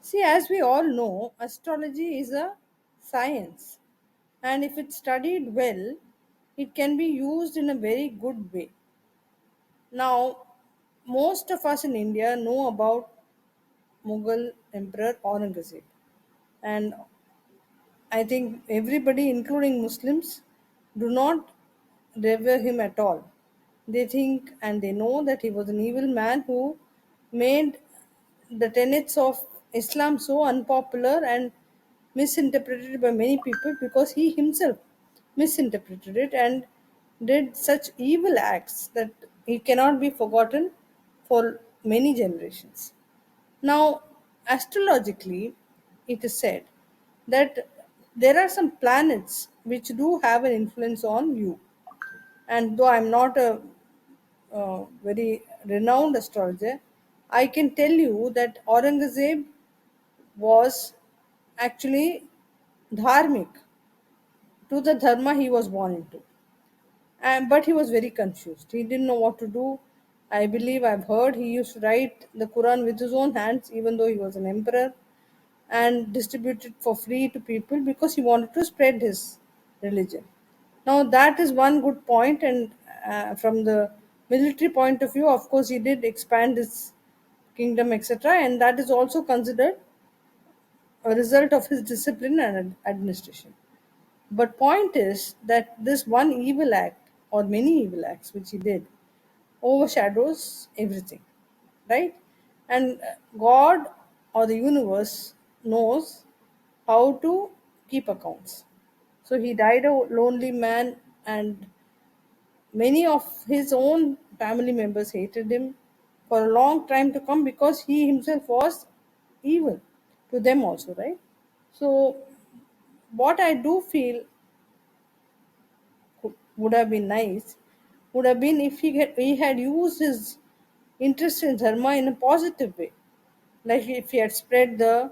See, as we all know, astrology is a science, and if it's studied well, it can be used in a very good way. Now, most of us in India know about Mughal Emperor Aurangzeb, and I think everybody, including Muslims, do not revere him at all. They think and they know that he was an evil man who made the tenets of Islam so unpopular and misinterpreted by many people because he himself misinterpreted it and did such evil acts that he cannot be forgotten for many generations. Now, astrologically, it is said that there are some planets which do have an influence on you. And though I'm not a very renowned astrologer, I can tell you that Aurangzeb was actually dharmic to the dharma he was born into. But he was very confused. He didn't know what to do. I believe I've heard he used to write the Quran with his own hands, even though he was an emperor, and distribute it for free to people because he wanted to spread his religion. Now, that is one good point, and from the military point of view, of course, he did expand his kingdom, etc., and that is also considered a result of his discipline and administration. But point is that this one evil act or many evil acts which he did overshadows everything, right? And God or the universe knows how to keep accounts. So he died a lonely man, and many of his own family members hated him for a long time to come because he himself was evil to them also, right? So, what I do feel would have been nice would have been if he had used his interest in dharma in a positive way, like if he had spread the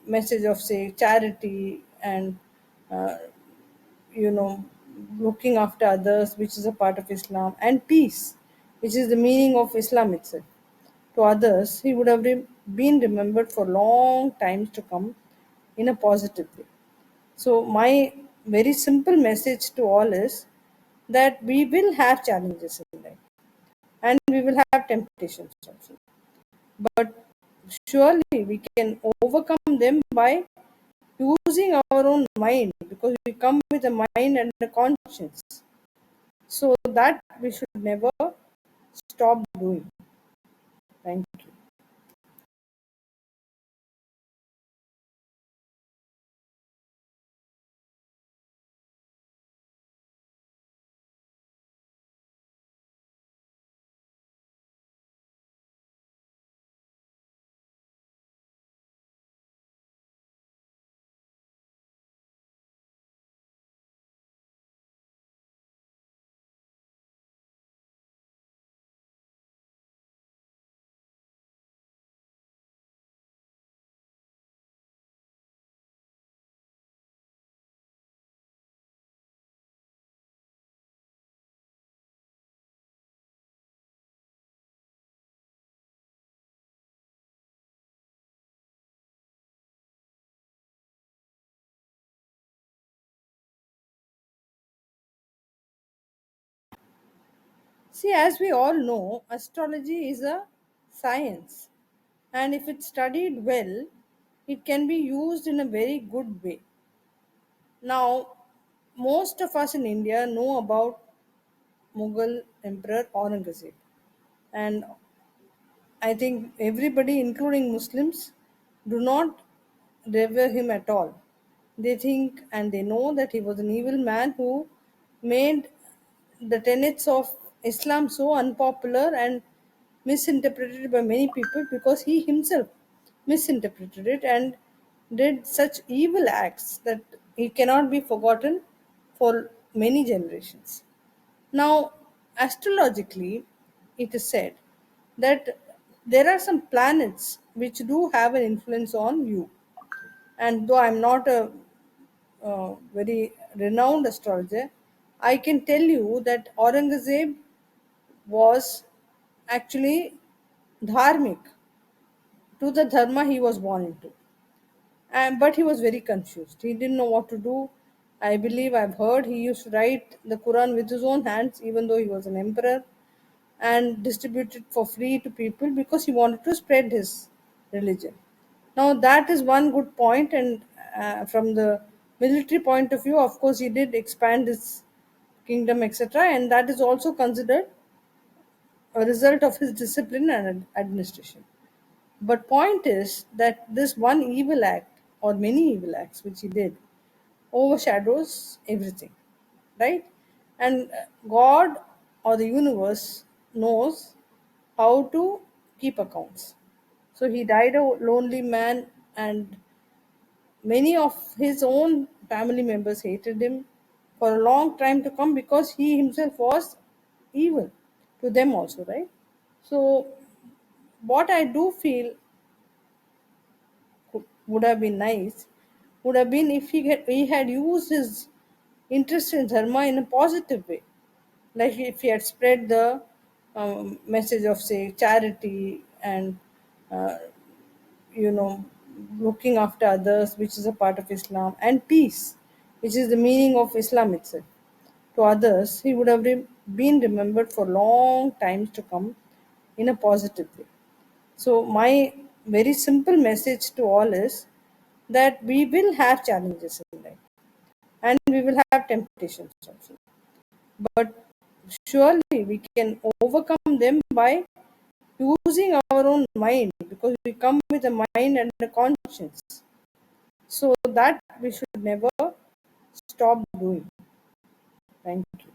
message of, say, charity and uh, you know looking after others, which is a part of Islam, and peace, which is the meaning of Islam itself, to others. He would have been remembered for long times to come in a positive way. So, my very simple message to all is that we will have challenges in life and we will have temptations also. But surely we can overcome them by using our own mind, because we come with a mind and a conscience. So, that we should never stop doing. Thank you. See, as we all know, astrology is a science, and if it's studied well, it can be used in a very good way. Now, most of us in India know about Mughal Emperor Aurangzeb, and I think everybody, including Muslims, do not revere him at all. They think and they know that he was an evil man who made the tenets of Islam so unpopular and misinterpreted by many people because he himself misinterpreted it and did such evil acts that he cannot be forgotten for many generations. Now, astrologically, it is said that there are some planets which do have an influence on you. And though I'm not a very renowned astrologer, I can tell you that Aurangzeb was actually dharmic to the dharma he was born into. But he was very confused. He didn't know what to do. I believe I've heard he used to write the Quran with his own hands, even though he was an emperor, and distribute it for free to people because he wanted to spread his religion. Now, that is one good point, and from the military point of view, of course, he did expand his kingdom, etc., and that is also considered a result of his discipline and administration. But point is that this one evil act or many evil acts which he did overshadows everything, right? And God or the universe knows how to keep accounts. So he died a lonely man, and many of his own family members hated him for a long time to come because he himself was evil to them also, right? So, what I do feel would have been nice would have been if he had used his interest in dharma in a positive way, like if he had spread the message of, say, charity and uh, you know looking after others, which is a part of Islam, and peace, which is the meaning of Islam itself, to others. He would have been remembered for long times to come in a positive way. So, my very simple message to all is that we will have challenges in life and we will have temptations also. But surely we can overcome them by using our own mind, because we come with a mind and a conscience. So, that we should never stop doing. Thank you.